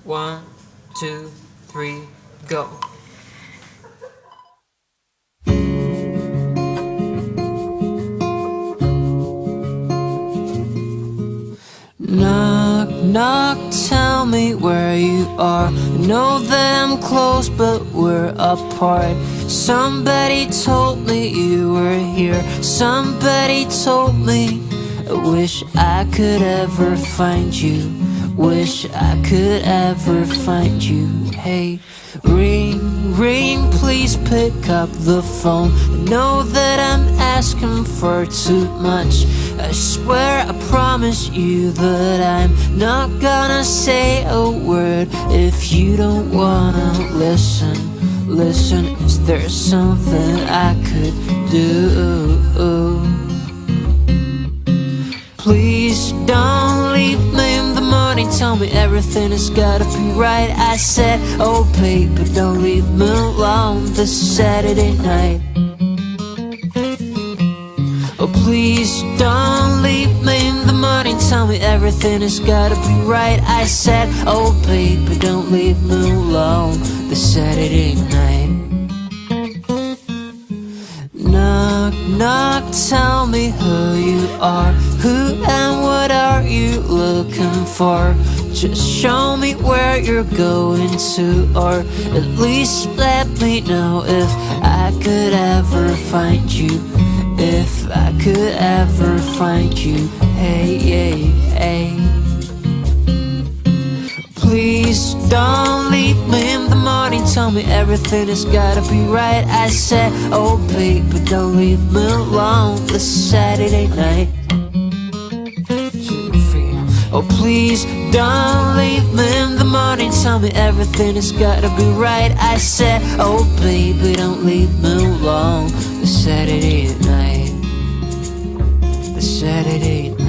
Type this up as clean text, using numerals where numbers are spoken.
1, 2, 3, go. Knock, knock, tell me where you are. I know that I'm close, but we're apart. Somebody told me you were here. Somebody told me. I wish I could ever find you. Wish I could ever find you. Hey, ring, ring, please pick up the phone. I know that I'm asking for too much. I swear, I promise you that I'm not gonna say a word if you don't wanna listen. Listen, is there something I could do? Please don't leave me in the morning. Tell me everything has gotta be right. I said, oh baby, don't leave me alone this Saturday night. Oh please don't leave me in the morning. Tell me everything has gotta be right. I said, oh baby, don't leave me alone this Saturday night. Knock, knock, tell me who you are. Who and what are you looking for? Just show me where you're going to, or at least let me know if I could ever find you. If I could ever find you. Hey, hey, hey. Please don't leave me in the morning. Tell me everything has gotta be right. I said, oh baby, don't leave me alone this Saturday night. 2, 3. Oh please don't leave me in the morning. Tell me everything has gotta be right. I said, oh baby, don't leave me alone this Saturday night. The Saturday night.